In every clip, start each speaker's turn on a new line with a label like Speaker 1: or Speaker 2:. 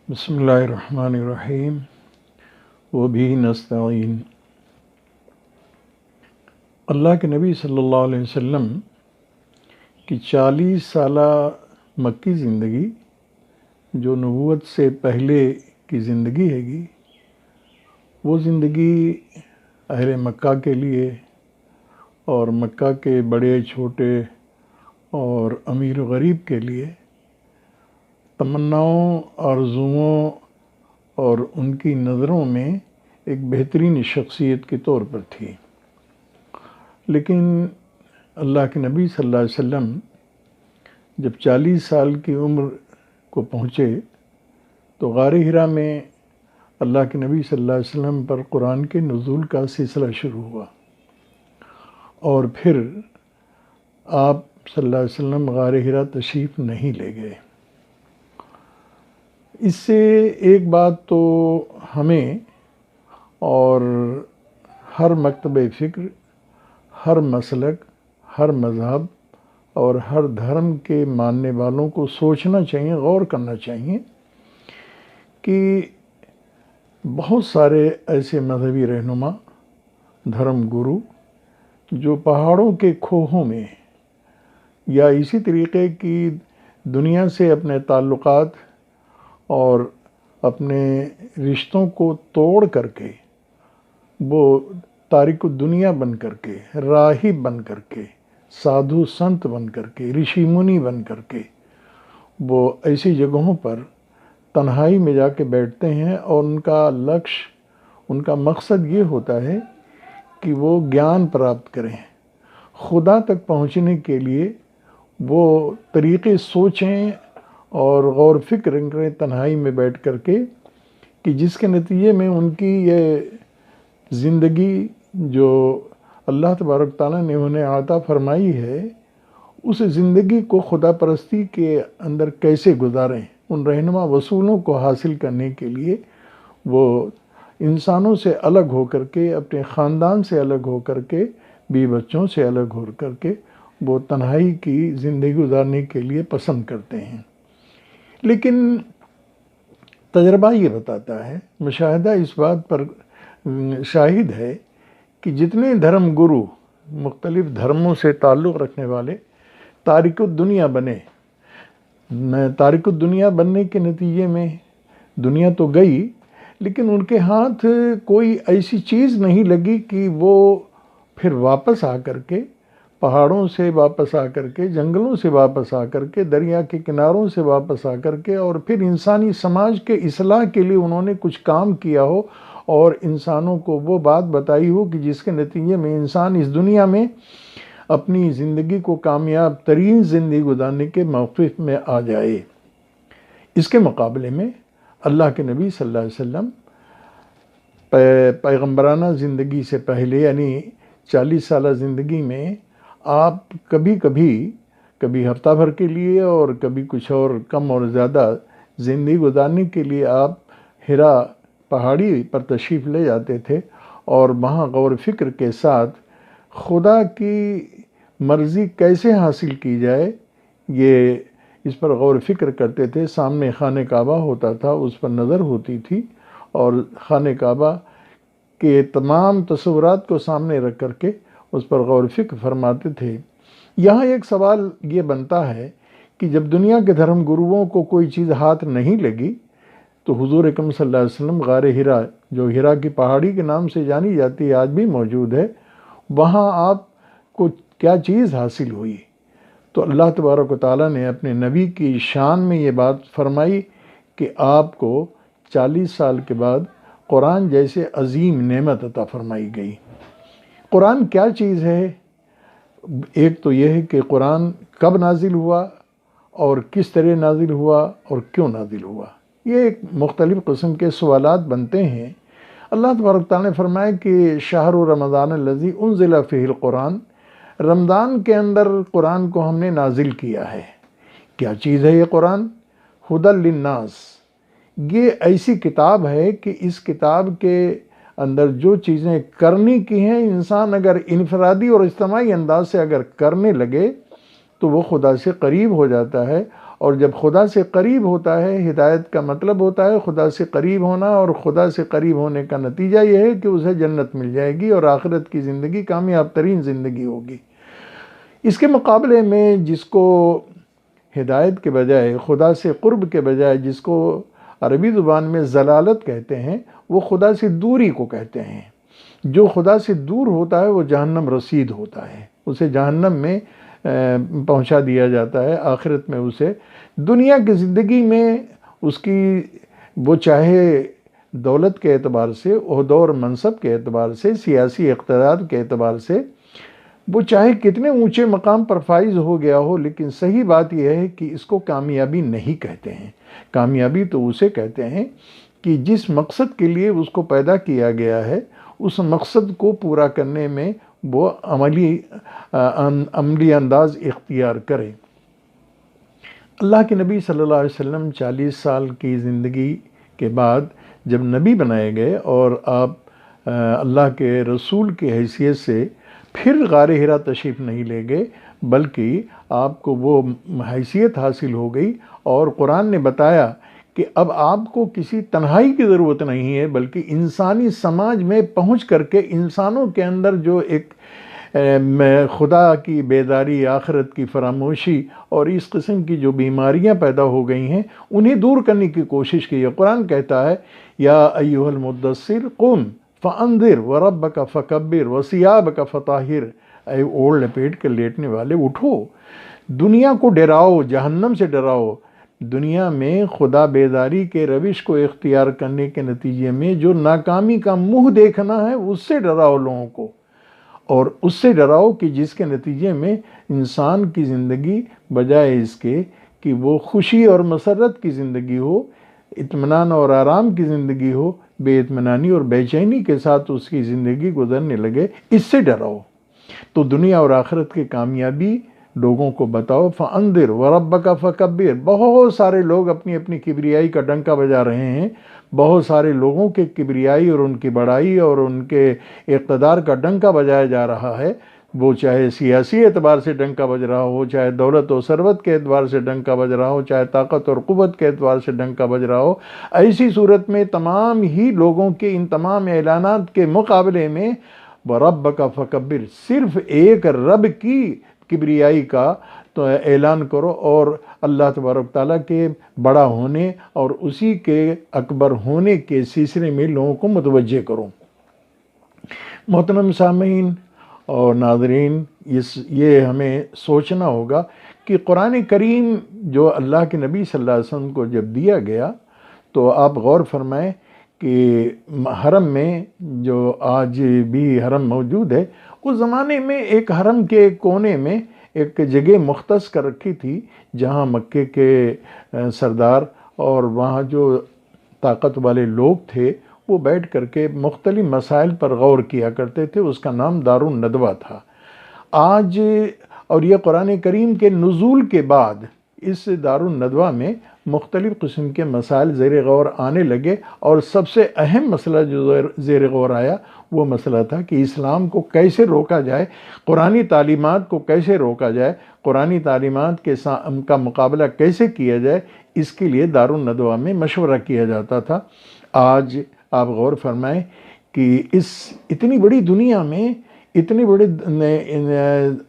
Speaker 1: بسم اللہ الرحمن الرحیم وبہ نستعین۔ اللہ کے نبی صلی اللہ علیہ وسلم کی 40 سالہ مکی زندگی، جو نبوت سے پہلے کی زندگی ہے گی، وہ زندگی اہل مکہ کے لیے اور مکہ کے بڑے چھوٹے اور امیر و غریب کے لیے تمناؤں، آرزوؤں اور ان کی نظروں میں ایک بہترین شخصیت کے طور پر تھی۔ لیکن اللہ کے نبی صلی اللہ علیہ وسلم جب 40 سال کی عمر کو پہنچے تو غار حرا میں اللہ کے نبی صلی اللہ علیہ وسلم پر قرآن کے نزول کا سلسلہ شروع ہوا، اور پھر آپ صلی اللہ علیہ وسلم غار حرا تشریف نہیں لے گئے۔ اس سے ایک بات تو ہمیں اور ہر مکتبہ فکر، ہر مسلک، ہر مذہب اور ہر دھرم کے ماننے والوں کو سوچنا چاہیے، غور کرنا چاہیے کہ بہت سارے ایسے مذہبی رہنما، دھرم گرو، جو پہاڑوں کے کھوہوں میں یا اسی طریقے کی دنیا سے اپنے تعلقات اور اپنے رشتوں کو توڑ کر کے، وہ تارک الدنیا بن کر کے، راہب بن کر کے، سادھو سنت بن کر کے، رشی منی بن کر کے، وہ ایسی جگہوں پر تنہائی میں جا کے بیٹھتے ہیں، اور ان کا لکش، ان کا مقصد یہ ہوتا ہے کہ وہ گیان پراپت کریں، خدا تک پہنچنے کے لیے وہ طریقے سوچیں اور غور فکر کریں تنہائی میں بیٹھ کر کے، کہ جس کے نتیجے میں ان کی یہ زندگی جو اللہ تبارک تعالیٰ نے انہیں عطا فرمائی ہے، اس زندگی کو خدا پرستی کے اندر کیسے گزاریں۔ ان رہنما وصولوں کو حاصل کرنے کے لیے وہ انسانوں سے الگ ہو کر کے، اپنے خاندان سے الگ ہو کر کے، بیوی بچوں سے الگ ہو کر کے وہ تنہائی کی زندگی گزارنے کے لیے پسند کرتے ہیں۔ لیکن تجربہ یہ بتاتا ہے، مشاہدہ اس بات پر شاہد ہے کہ جتنے دھرم گرو مختلف دھرموں سے تعلق رکھنے والے تارک الدنیا بنے، تارک الدنیا بننے کے نتیجے میں دنیا تو گئی، لیکن ان کے ہاتھ کوئی ایسی چیز نہیں لگی کہ وہ پھر واپس آ کر کے، پہاڑوں سے واپس آ کر کے، جنگلوں سے واپس آ کر کے، دریا کے کناروں سے واپس آ کر کے، اور پھر انسانی سماج کے اصلاح کے لیے انہوں نے کچھ کام کیا ہو اور انسانوں کو وہ بات بتائی ہو کہ جس کے نتیجے میں انسان اس دنیا میں اپنی زندگی کو کامیاب ترین زندگی گزارنے کے موقف میں آ جائے۔ اس کے مقابلے میں اللہ کے نبی صلی اللہ علیہ وسلم پیغمبرانہ زندگی سے پہلے، یعنی 40 سالہ زندگی میں آپ کبھی ہفتہ بھر کے لیے اور کبھی کچھ اور کم اور زیادہ زندگی گزارنے کے لیے آپ حرا پہاڑی پر تشریف لے جاتے تھے، اور وہاں غور فکر کے ساتھ خدا کی مرضی کیسے حاصل کی جائے، یہ اس پر غور فکر کرتے تھے۔ سامنے خانہ کعبہ ہوتا تھا، اس پر نظر ہوتی تھی، اور خانہ کعبہ کے تمام تصورات کو سامنے رکھ کر کے اس پر غور فکر فرماتے تھے۔ یہاں ایک سوال یہ بنتا ہے کہ جب دنیا کے دھرم گروؤں کو کوئی چیز ہاتھ نہیں لگی، تو حضور اکرم صلی اللہ علیہ وسلم غار حرا، جو حرا کی پہاڑی کے نام سے جانی جاتی ہے، آج بھی موجود ہے، وہاں آپ کو کیا چیز حاصل ہوئی؟ تو اللہ تبارک و تعالیٰ نے اپنے نبی کی شان میں یہ بات فرمائی کہ آپ کو 40 سال کے بعد قرآن جیسے عظیم نعمت عطا فرمائی گئی۔ قرآن کیا چیز ہے؟ ایک تو یہ ہے کہ قرآن کب نازل ہوا اور کس طرح نازل ہوا اور کیوں نازل ہوا، یہ ایک مختلف قسم کے سوالات بنتے ہیں۔ اللہ تبارک تعالیٰ نے فرمایا کہ شہر رمضان الذی انزل فیہ القرآن، رمضان کے اندر قرآن کو ہم نے نازل کیا ہے۔ کیا چیز ہے یہ قرآن؟ ھدی للناس، یہ ایسی کتاب ہے کہ اس کتاب کے اندر جو چیزیں کرنے کی ہیں، انسان اگر انفرادی اور اجتماعی انداز سے اگر کرنے لگے تو وہ خدا سے قریب ہو جاتا ہے، اور جب خدا سے قریب ہوتا ہے، ہدایت کا مطلب ہوتا ہے خدا سے قریب ہونا، اور خدا سے قریب ہونے کا نتیجہ یہ ہے کہ اسے جنت مل جائے گی اور آخرت کی زندگی کامیاب ترین زندگی ہوگی۔ اس کے مقابلے میں جس کو ہدایت کے بجائے، خدا سے قرب کے بجائے، جس کو عربی زبان میں ضلالت کہتے ہیں، وہ خدا سے دوری کو کہتے ہیں۔ جو خدا سے دور ہوتا ہے وہ جہنم رسید ہوتا ہے، اسے جہنم میں پہنچا دیا جاتا ہے۔ آخرت میں اسے دنیا کی زندگی میں اس کی، وہ چاہے دولت کے اعتبار سے، عہدہ اور منصب کے اعتبار سے، سیاسی اقتدار کے اعتبار سے، وہ چاہے کتنے اونچے مقام پر فائز ہو گیا ہو، لیکن صحیح بات یہ ہے کہ اس کو کامیابی نہیں کہتے ہیں۔ کامیابی تو اسے کہتے ہیں کہ جس مقصد کے لیے اس کو پیدا کیا گیا ہے، اس مقصد کو پورا کرنے میں وہ عملی انداز اختیار کرے۔ اللہ کے نبی صلی اللہ علیہ وسلم 40 سال کی زندگی کے بعد جب نبی بنائے گئے اور آپ اللہ کے رسول کی حیثیت سے پھر غار حرا تشریف نہیں لے گئے، بلکہ آپ کو وہ حیثیت حاصل ہو گئی، اور قرآن نے بتایا کہ اب آپ کو کسی تنہائی کی ضرورت نہیں ہے، بلکہ انسانی سماج میں پہنچ کر کے انسانوں کے اندر جو ایک خدا کی بیداری، آخرت کی فراموشی اور اس قسم کی جو بیماریاں پیدا ہو گئی ہیں، انہیں دور کرنے کی کوشش کی ہے۔ قرآن کہتا ہے یا ایھا المدثر قم فانذر وربک فکبر وثیابک فطہر، اے اوڑھ لپیٹ کر لیٹنے والے اٹھو، دنیا کو ڈراؤ، جہنم سے ڈراؤ۔ دنیا میں خدا بیداری کے روش کو اختیار کرنے کے نتیجے میں جو ناکامی کا منہ دیکھنا ہے، اس سے ڈراؤ لوگوں کو، اور اس سے ڈراؤ کہ جس کے نتیجے میں انسان کی زندگی بجائے اس کے کہ وہ خوشی اور مسرت کی زندگی ہو، اطمینان اور آرام کی زندگی ہو، بے اطمینانی اور بے چینی کے ساتھ اس کی زندگی گزرنے لگے، اس سے ڈراؤ۔ تو دنیا اور آخرت کی کامیابی لوگوں کو بتاؤ۔ فَأَنذِرْ وَرَبَّكَ فَكَبِّرْ۔ بہت سارے لوگ اپنی اپنی کبریائی کا ڈنکا بجا رہے ہیں، بہت سارے لوگوں کے کبریائی اور ان کی بڑائی اور ان کے اقتدار کا ڈنکا بجایا جا رہا ہے، وہ چاہے سیاسی اعتبار سے ڈنکا بج رہا ہو، چاہے دولت و ثروت کے اعتبار سے ڈنکا بج رہا ہو، چاہے طاقت اور قوت کے اعتبار سے ڈنکا بج رہا ہو۔ ایسی صورت میں تمام ہی لوگوں کے ان تمام اعلانات کے مقابلے میں وَرَبَّكَ فَكَبِّرْ، صرف ایک رب کی کبریائی کا تو اعلان کرو، اور اللہ تبارک تعالیٰ کے بڑا ہونے اور اسی کے اکبر ہونے کے سلسلے میں لوگوں کو متوجہ کرو۔ محترم سامعین اور ناظرین، یہ ہمیں سوچنا ہوگا کہ قرآن کریم جو اللہ کے نبی صلی اللہ علیہ وسلم کو جب دیا گیا، تو آپ غور فرمائیں کہ حرم میں جو آج بھی حرم موجود ہے، اس زمانے میں ایک حرم کے ایک کونے میں ایک جگہ مختص کر رکھی تھی، جہاں مکے کے سردار اور وہاں جو طاقت والے لوگ تھے وہ بیٹھ کر کے مختلف مسائل پر غور کیا کرتے تھے۔ اس کا نام دار الندوہ تھا۔ آج اور یہ قرآن کریم کے نزول کے بعد اس دار الندوہ میں مختلف قسم کے مسائل زیر غور آنے لگے، اور سب سے اہم مسئلہ جو زیر غور آیا وہ مسئلہ تھا کہ اسلام کو کیسے روکا جائے، قرآنی تعلیمات کو کیسے روکا جائے، قرآنی تعلیمات کا مقابلہ کیسے کیا جائے۔ اس کے لیے دار الندوہ میں مشورہ کیا جاتا تھا۔ آج آپ غور فرمائیں کہ اس اتنی بڑی دنیا میں، اتنی بڑی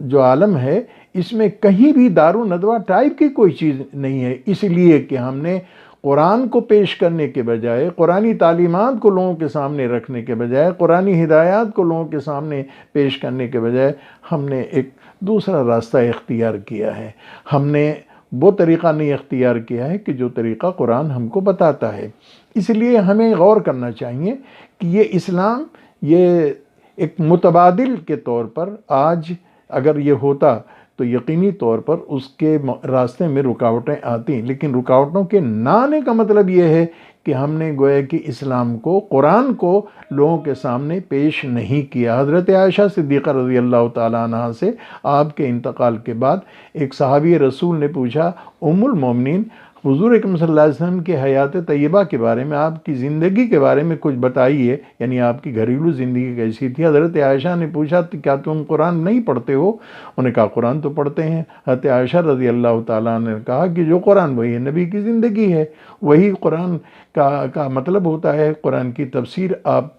Speaker 1: جو عالم ہے، اس میں کہیں بھی دار الندوہ ٹائپ کی کوئی چیز نہیں ہے، اس لیے کہ ہم نے قرآن کو پیش کرنے کے بجائے، قرآنی تعلیمات کو لوگوں کے سامنے رکھنے کے بجائے، قرآنی ہدایات کو لوگوں کے سامنے پیش کرنے کے بجائے، ہم نے ایک دوسرا راستہ اختیار کیا ہے۔ ہم نے وہ طریقہ نہیں اختیار کیا ہے کہ جو طریقہ قرآن ہم کو بتاتا ہے۔ اس لیے ہمیں غور کرنا چاہیے کہ یہ اسلام، یہ ایک متبادل کے طور پر آج اگر یہ ہوتا تو یقینی طور پر اس کے راستے میں رکاوٹیں آتی، لیکن رکاوٹوں کے نہ آنے کا مطلب یہ ہے کہ ہم نے گویا کہ اسلام کو، قرآن کو لوگوں کے سامنے پیش نہیں کیا۔ حضرت عائشہ صدیقہ رضی اللہ تعالیٰ عنہ سے آپ کے انتقال کے بعد ایک صحابی رسول نے پوچھا، ام المومنین، حضور اکرم صلی اللہ علیہ وسلم کے حیات طیبہ کے بارے میں، آپ کی زندگی کے بارے میں کچھ بتائیے، یعنی آپ کی گھریلو زندگی کیسی تھی۔ حضرت عائشہ نے پوچھا کیا تم قرآن نہیں پڑھتے ہو؟ انہوں نے کہا قرآن تو پڑھتے ہیں۔ حضرت عائشہ رضی اللہ تعالیٰ عنہ نے کہا کہ جو قرآن وہی نبی کی زندگی ہے، وہی قرآن کا مطلب ہوتا ہے، قرآن کی تفسیر آپ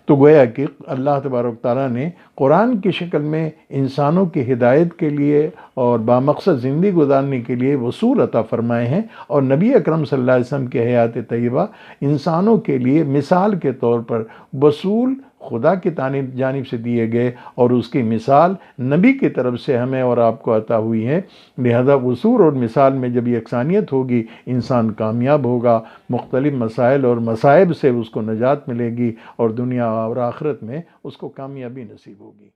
Speaker 1: تو گویا کہ اللہ تبارک تعالیٰ نے قرآن کی شکل میں انسانوں کی ہدایت کے لیے اور بامقصد زندگی گزارنے کے لیے وصول عطا فرمائے ہیں، اور نبی اکرم صلی اللہ علیہ وسلم کے حیات طیبہ انسانوں کے لیے مثال کے طور پر وصول خدا کی جانب سے دیے گئے، اور اس کی مثال نبی کی طرف سے ہمیں اور آپ کو عطا ہوئی ہے۔ لہذا وصول اور مثال میں جب یکسانیت ہوگی، انسان کامیاب ہوگا، مختلف مسائل اور مصائب سے اس کو نجات ملے گی، اور دنیا اور آخرت میں اس کو کامیابی نصیب ہوگی۔